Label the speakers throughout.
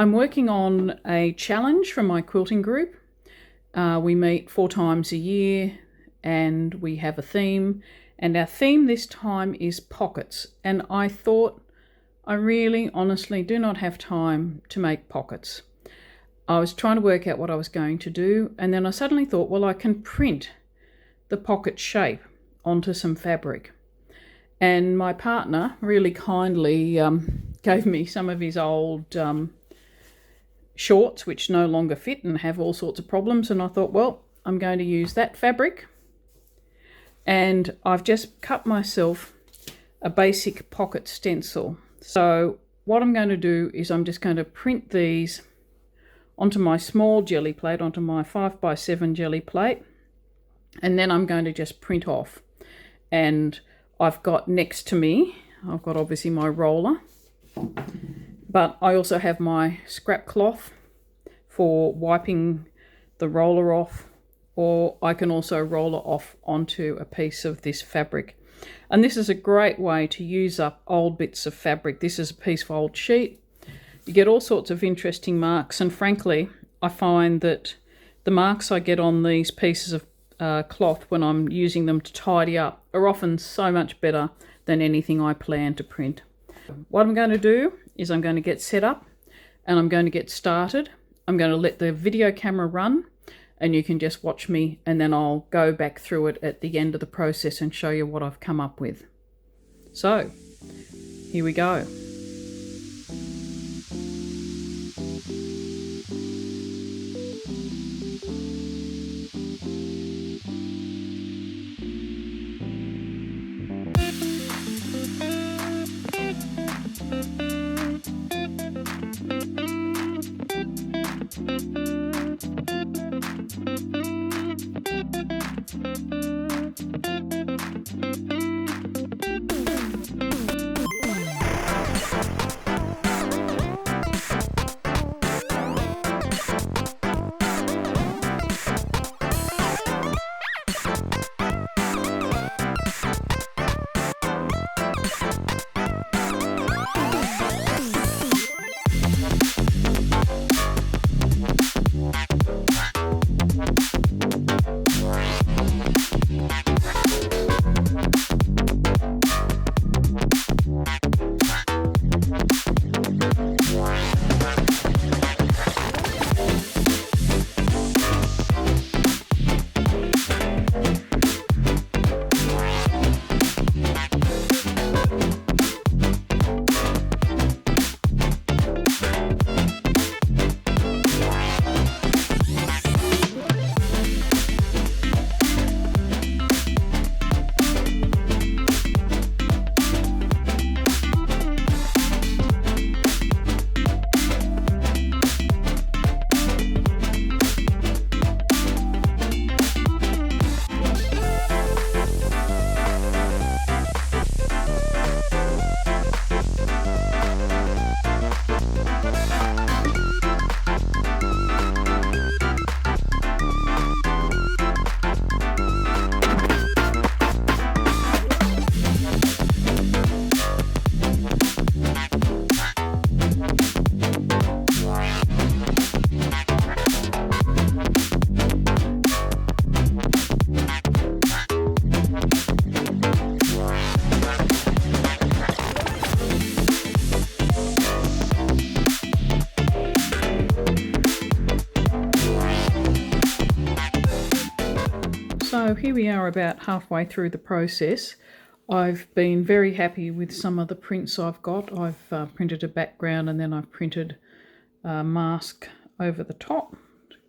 Speaker 1: I'm working on a challenge from my quilting group. We meet 4 times a year and we have a theme, and our theme this time is pockets. And I thought, I really honestly do not have time to make pockets. I was trying to work out what I was going to do, and then I suddenly thought, well, I can print the pocket shape onto some fabric. And my partner really kindly gave me some of his old shorts, which no longer fit and have all sorts of problems. And I thought, well, I'm going to use that fabric. And I've just cut myself a basic pocket stencil. So what I'm going to do is I'm just going to print these onto my small jelly plate, onto my 5x7 jelly plate. And then I'm going to just print off. And I've got next to me, I've got obviously my roller, but I also have my scrap cloth for wiping the roller off, or I can also roll it off onto a piece of this fabric. And this is a great way to use up old bits of fabric. This is a piece of old sheet. You get all sorts of interesting marks, and frankly, I find that the marks I get on these pieces of cloth when I'm using them to tidy up are often so much better than anything I plan to print. What I'm going to do is I'm going to get set up and I'm going to get started. I'm going to let the video camera run and you can just watch me, and then I'll go back through it at the end of the process and show you what I've come up with. So here we go. So here we are about halfway through the process. I've been very happy with some of the prints I've got. I've printed a background and then I've printed a mask over the top.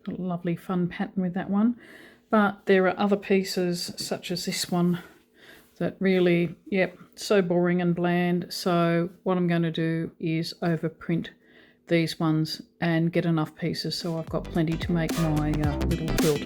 Speaker 1: Got a lovely fun pattern with that one. But there are other pieces such as this one that really, so boring and bland. So what I'm going to do is overprint these ones and get enough pieces so I've got plenty to make my little quilt.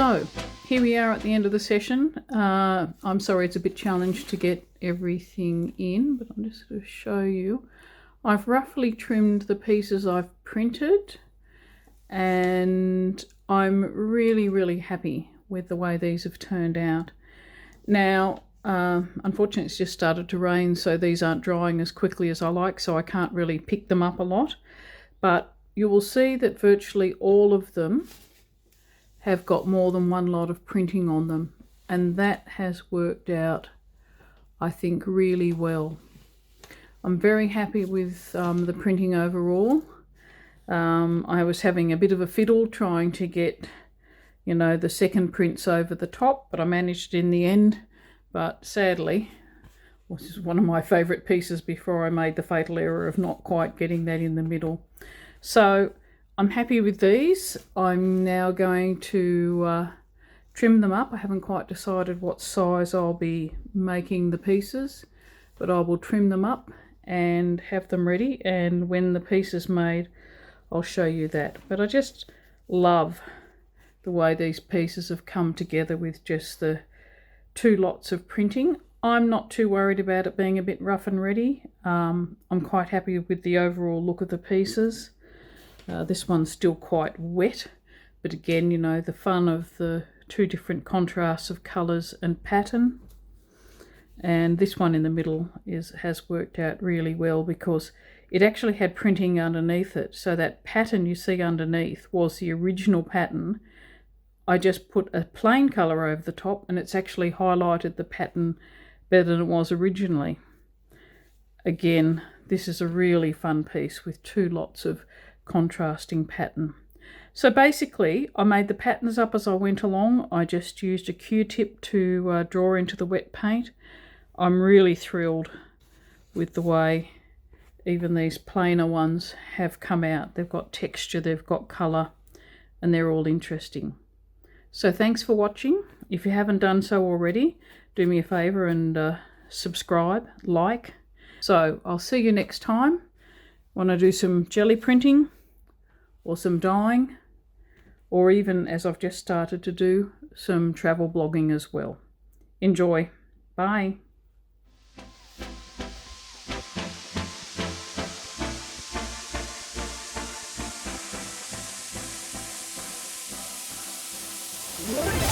Speaker 1: So here we are at the end of the session. I'm sorry it's a bit challenged to get everything in, but I'm just going to show you. I've roughly trimmed the pieces I've printed, and I'm really happy with the way these have turned out. Now, unfortunately it's just started to rain, so these aren't drying as quickly as I like, so I can't really pick them up a lot. But you will see that virtually all of them have got more than one lot of printing on them, and that has worked out, I think, really well. I'm very happy with the printing overall. I was having a bit of a fiddle trying to get, you know, the second prints over the top, but I managed in the end. But sadly, this is one of my favourite pieces before I made the fatal error of not quite getting that in the middle. So I'm happy with these. I'm now going to trim them up. I haven't quite decided what size I'll be making the pieces, but I will trim them up and have them ready, and when the piece is made I'll show you that. But I just love the way these pieces have come together with just the two lots of printing. I'm not too worried about it being a bit rough and ready. I'm quite happy with the overall look of the pieces. This one's still quite wet, but again, you know, the fun of the two different contrasts of colours and pattern. And this one in the middle has worked out really well because it actually had printing underneath it. So that pattern you see underneath was the original pattern. I just put a plain colour over the top, and it's actually highlighted the pattern better than it was originally. Again, this is a really fun piece with two lots of contrasting pattern. So basically I made the patterns up as I went along. I just used a Q-tip to draw into the wet paint. I'm really thrilled with the way even these plainer ones have come out. They've got texture, they've got colour, and they're all interesting. So thanks for watching. If you haven't done so already, do me a favour and subscribe, like. So I'll see you next time when I do some jelly printing or some dyeing, or even, as I've just started to do, some travel blogging as well. Enjoy. Bye.
Speaker 2: What?